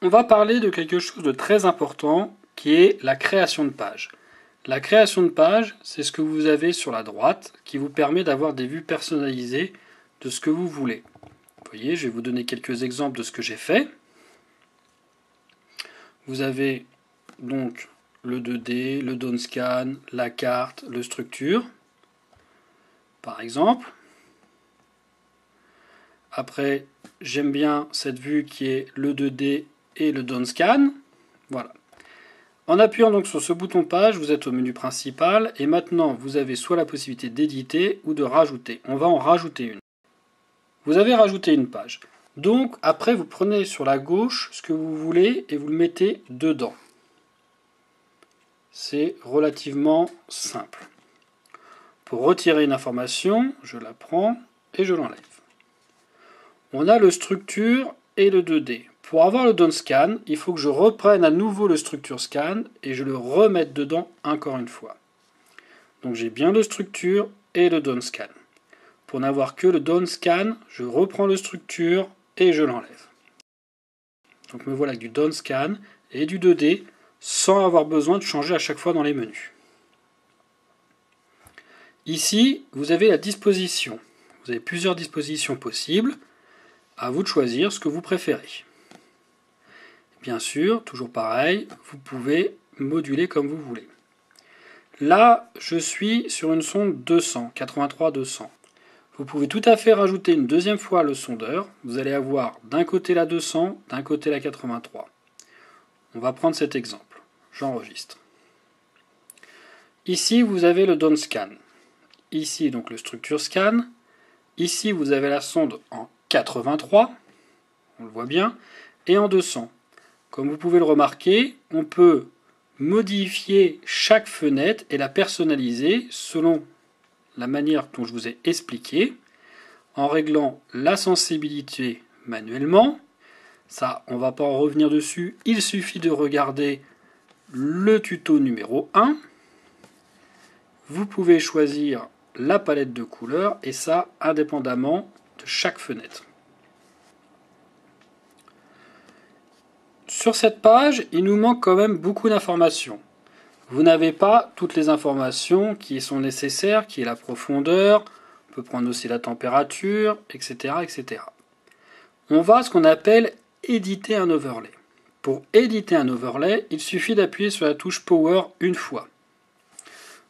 on va parler de quelque chose de très important qui est la création de page. La création de page, c'est ce que vous avez sur la droite qui vous permet d'avoir des vues personnalisées de ce que vous voulez. Vous voyez, je vais vous donner quelques exemples de ce que j'ai fait. Vous avez donc le 2D, le downscan, la carte, le structure, par exemple. Après, j'aime bien cette vue qui est le 2D et le downscan. Voilà. En appuyant donc sur ce bouton page, vous êtes au menu principal et maintenant vous avez soit la possibilité d'éditer ou de rajouter. On va en rajouter une. Vous avez rajouté une page. Donc après vous prenez sur la gauche ce que vous voulez et vous le mettez dedans. C'est relativement simple. Pour retirer une information, je la prends et je l'enlève. On a le structure et le 2D. Pour avoir le downscan, il faut que je reprenne à nouveau le structure scan et je le remette dedans encore une fois. Donc j'ai bien le structure et le downscan. Pour n'avoir que le downscan, je reprends le structure et je l'enlève. Donc me voilà avec du downscan et du 2D sans avoir besoin de changer à chaque fois dans les menus. Ici, vous avez la disposition. Vous avez plusieurs dispositions possibles. À vous de choisir ce que vous préférez. Bien sûr, toujours pareil, vous pouvez moduler comme vous voulez. Là, je suis sur une sonde 200, 83-200. Vous pouvez tout à fait rajouter une deuxième fois le sondeur. Vous allez avoir d'un côté la 200, d'un côté la 83. On va prendre cet exemple. J'enregistre. Ici, vous avez le downscan. Ici, donc le structure scan. Ici, vous avez la sonde en 83. On le voit bien. Et en 200. Comme vous pouvez le remarquer, on peut modifier chaque fenêtre et la personnaliser selon la manière dont je vous ai expliqué, en réglant la sensibilité manuellement. Ça, on ne va pas en revenir dessus. Il suffit de regarder le tuto numéro 1. Vous pouvez choisir la palette de couleurs et ça indépendamment de chaque fenêtre. Sur cette page, il nous manque quand même beaucoup d'informations. Vous n'avez pas toutes les informations qui sont nécessaires, qui est la profondeur, on peut prendre aussi la température, etc. etc. On va à ce qu'on appelle éditer un overlay. Pour éditer un overlay, il suffit d'appuyer sur la touche Power une fois.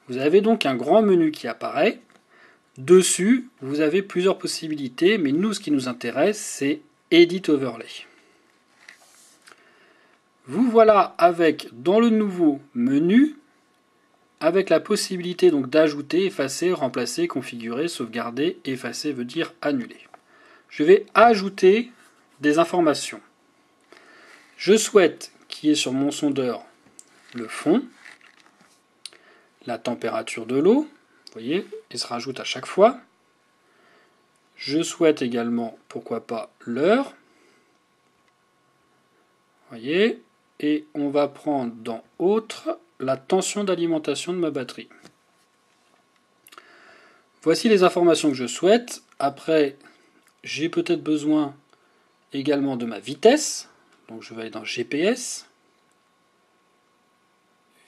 Vous avez donc un grand menu qui apparaît. Dessus, vous avez plusieurs possibilités, mais nous, ce qui nous intéresse, c'est Edit Overlay. Vous voilà avec, dans le nouveau menu, avec la possibilité donc d'ajouter, effacer, remplacer, configurer, sauvegarder. Effacer veut dire annuler. Je vais ajouter des informations. Je souhaite qu'il y ait sur mon sondeur le fond, la température de l'eau, vous voyez, il se rajoute à chaque fois. Je souhaite également, pourquoi pas, l'heure, vous voyez, et on va prendre dans Autre la tension d'alimentation de ma batterie. Voici les informations que je souhaite. Après, j'ai peut-être besoin également de ma vitesse. Donc je vais aller dans GPS.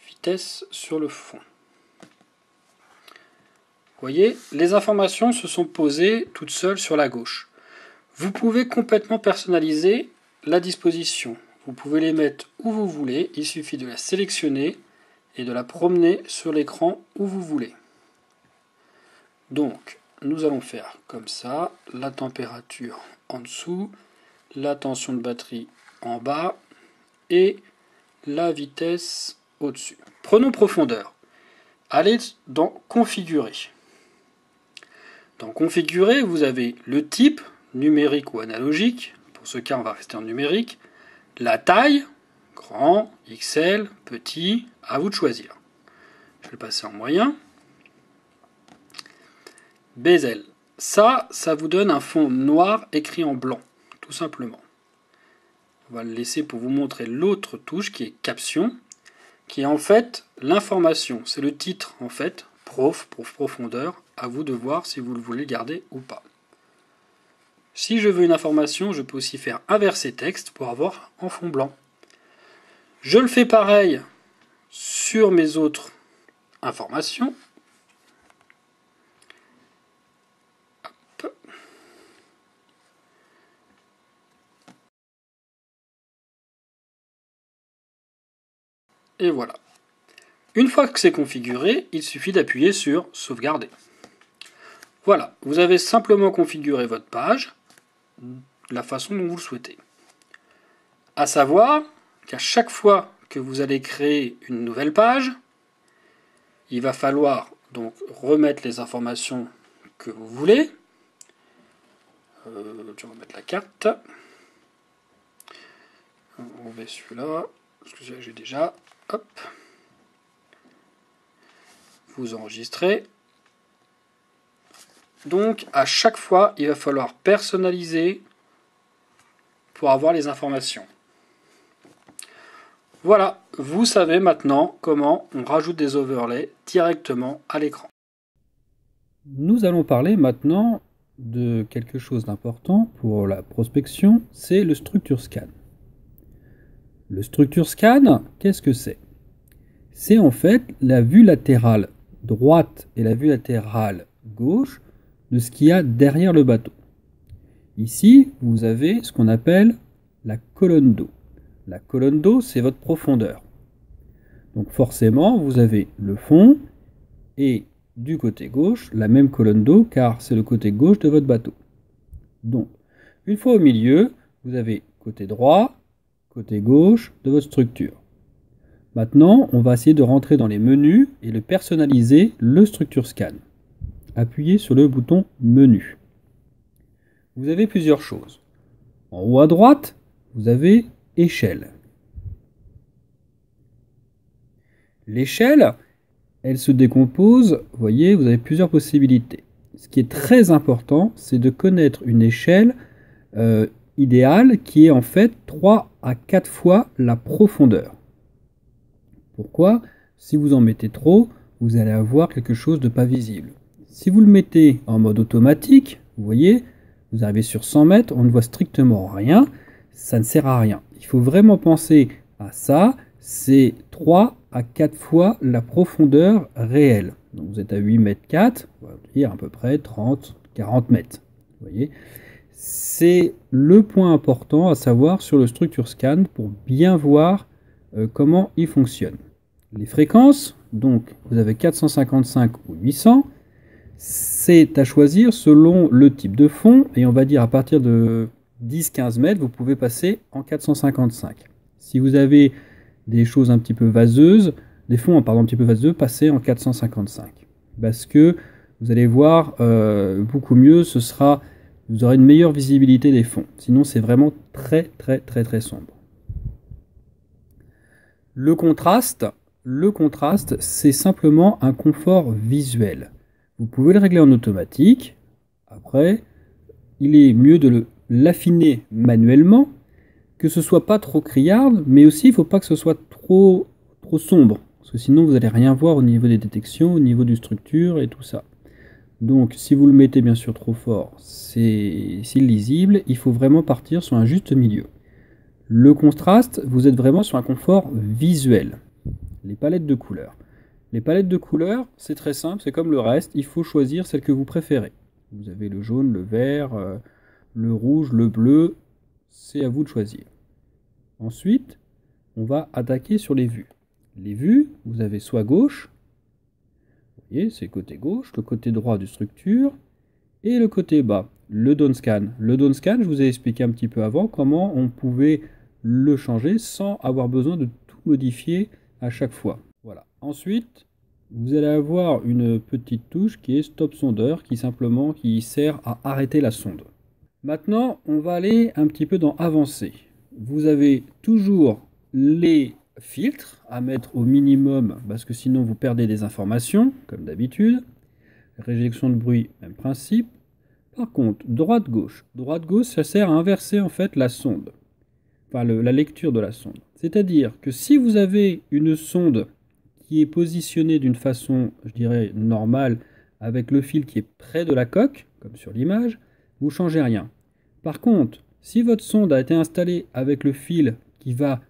Vitesse sur le fond. Vous voyez, les informations se sont posées toutes seules sur la gauche. Vous pouvez complètement personnaliser la disposition. Vous pouvez les mettre où vous voulez. Il suffit de la sélectionner et de la promener sur l'écran où vous voulez. Donc, nous allons faire comme ça, la température en dessous, la tension de batterie en bas et la vitesse au-dessus. Prenons profondeur. Allez dans Configurer. Dans Configurer, vous avez le type, numérique ou analogique. Pour ce cas, on va rester en numérique. La taille, grand, XL, petit, à vous de choisir. Je vais passer en moyen. Bezel. Ça vous donne un fond noir écrit en blanc, tout simplement. On va le laisser pour vous montrer l'autre touche qui est Caption, qui est en fait l'information. C'est le titre en fait, prof, pour profondeur. À vous de voir si vous le voulez garder ou pas. Si je veux une information, je peux aussi faire inverser texte pour avoir en fond blanc. Je le fais pareil sur mes autres informations. Hop. Et voilà. Une fois que c'est configuré, il suffit d'appuyer sur sauvegarder. Voilà, vous avez simplement configuré votre page de la façon dont vous le souhaitez. À savoir qu'à chaque fois que vous allez créer une nouvelle page, il va falloir donc remettre les informations que vous voulez. Je vais remettre la carte. On met celui-là, parce que j'ai déjà. Hop. Vous enregistrez. Donc à chaque fois, il va falloir personnaliser pour avoir les informations. Voilà, vous savez maintenant comment on rajoute des overlays directement à l'écran. Nous allons parler maintenant de quelque chose d'important pour la prospection, c'est le structure scan. Le structure scan, qu'est-ce que c'est? C'est en fait la vue latérale droite et la vue latérale gauche de ce qu'il y a derrière le bateau. Ici, vous avez ce qu'on appelle la colonne d'eau. La colonne d'eau, c'est votre profondeur. Donc forcément, vous avez le fond et du côté gauche, la même colonne d'eau, car c'est le côté gauche de votre bateau. Donc, une fois au milieu, vous avez côté droit, côté gauche de votre structure. Maintenant, on va essayer de rentrer dans les menus et de personnaliser le structure scan. Appuyez sur le bouton menu. Vous avez plusieurs choses. En haut à droite, vous avez échelle. L'échelle, elle se décompose, vous voyez, vous avez plusieurs possibilités. Ce qui est très important, c'est de connaître une échelle idéale qui est en fait 3 à 4 fois la profondeur. Pourquoi? Si vous en mettez trop, vous allez avoir quelque chose de pas visible. Si vous le mettez en mode automatique, vous voyez, vous arrivez sur 100 mètres, on ne voit strictement rien, ça ne sert à rien. Il faut vraiment penser à ça, c'est 3 à 4 fois la profondeur réelle. Donc vous êtes à 8 mètres 4, on va dire à peu près 30, 40 mètres. Vous voyez, c'est le point important à savoir sur le structure scan pour bien voir comment il fonctionne. Les fréquences, donc vous avez 455 ou 800, c'est à choisir selon le type de fond, et on va dire à partir de 10-15 mètres, vous pouvez passer en 455. Si vous avez des choses un petit peu vaseuses, des fonds un petit peu vaseux, passez en 455. Parce que vous allez voir beaucoup mieux, vous aurez une meilleure visibilité des fonds. Sinon, c'est vraiment très sombre. Le contraste, c'est simplement un confort visuel. Vous pouvez le régler en automatique. Après, il est mieux de l'affiner manuellement, que ce soit pas trop criarde, mais aussi il ne faut pas que ce soit trop sombre, parce que sinon vous n'allez rien voir au niveau des détections, au niveau du structure et tout ça. Donc si vous le mettez bien sûr trop fort, c'est illisible, il faut vraiment partir sur un juste milieu. Le contraste, vous êtes vraiment sur un confort visuel. Les palettes de couleurs. Les palettes de couleurs, c'est très simple, c'est comme le reste, il faut choisir celle que vous préférez. Vous avez le jaune, le vert, le rouge, le bleu, c'est à vous de choisir. Ensuite, on va attaquer sur les vues. Les vues, vous avez soit gauche, vous voyez, c'est côté gauche, le côté droit du structure, et le côté bas, le down scan. Le down scan, je vous ai expliqué un petit peu avant comment on pouvait le changer sans avoir besoin de tout modifier à chaque fois. Voilà. Ensuite, vous allez avoir une petite touche qui est stop sondeur, qui sert à arrêter la sonde. Maintenant, on va aller un petit peu dans avancer. Vous avez toujours les filtres à mettre au minimum parce que sinon vous perdez des informations, comme d'habitude. Réjection de bruit, même principe. Par contre, droite-gauche. Droite-gauche, ça sert à inverser en fait la sonde. Enfin, la lecture de la sonde. C'est-à-dire que si vous avez une sonde qui est positionnée d'une façon, je dirais, normale, avec le fil qui est près de la coque, comme sur l'image, vous ne changez rien. Par contre, si votre sonde a été installée avec le fil qui va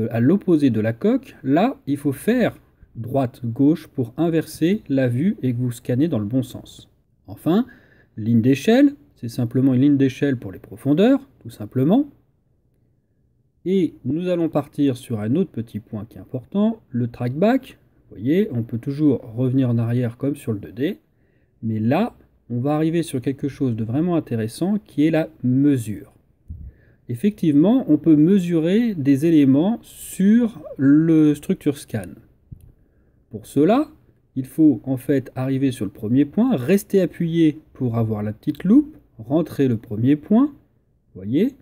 à l'opposé de la coque, là, il faut faire droite-gauche pour inverser la vue et que vous scannez dans le bon sens. Enfin, ligne d'échelle, c'est simplement une ligne d'échelle pour les profondeurs, tout simplement. Et nous allons partir sur un autre petit point qui est important, le trackback. Vous voyez, on peut toujours revenir en arrière comme sur le 2D, mais là, on va arriver sur quelque chose de vraiment intéressant qui est la mesure. Effectivement, on peut mesurer des éléments sur le structure scan. Pour cela, il faut en fait arriver sur le premier point, rester appuyé pour avoir la petite loupe, rentrer le premier point, voyez,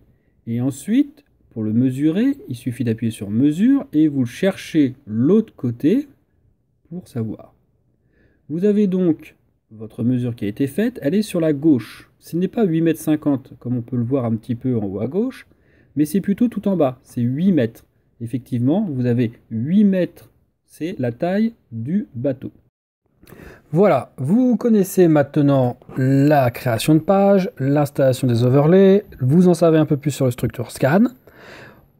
et ensuite, pour le mesurer, il suffit d'appuyer sur mesure et vous cherchez l'autre côté pour savoir. Vous avez donc votre mesure qui a été faite, elle est sur la gauche. Ce n'est pas 8,50 m comme on peut le voir un petit peu en haut à gauche, mais c'est plutôt tout en bas, c'est 8 mètres. Effectivement, vous avez 8 mètres, c'est la taille du bateau. Voilà, vous connaissez maintenant la création de page, l'installation des overlays, vous en savez un peu plus sur le structure scan.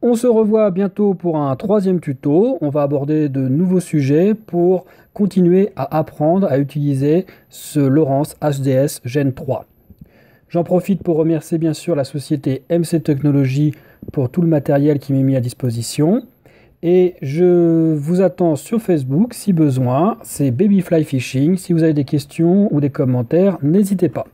On se revoit bientôt pour un troisième tuto. On va aborder de nouveaux sujets pour continuer à apprendre à utiliser ce Lowrance HDS Gen 3. J'en profite pour remercier bien sûr la société MC Technologies pour tout le matériel qui m'est mis à disposition. Et je vous attends sur Facebook si besoin. C'est Babyfly Fishing. Si vous avez des questions ou des commentaires, n'hésitez pas.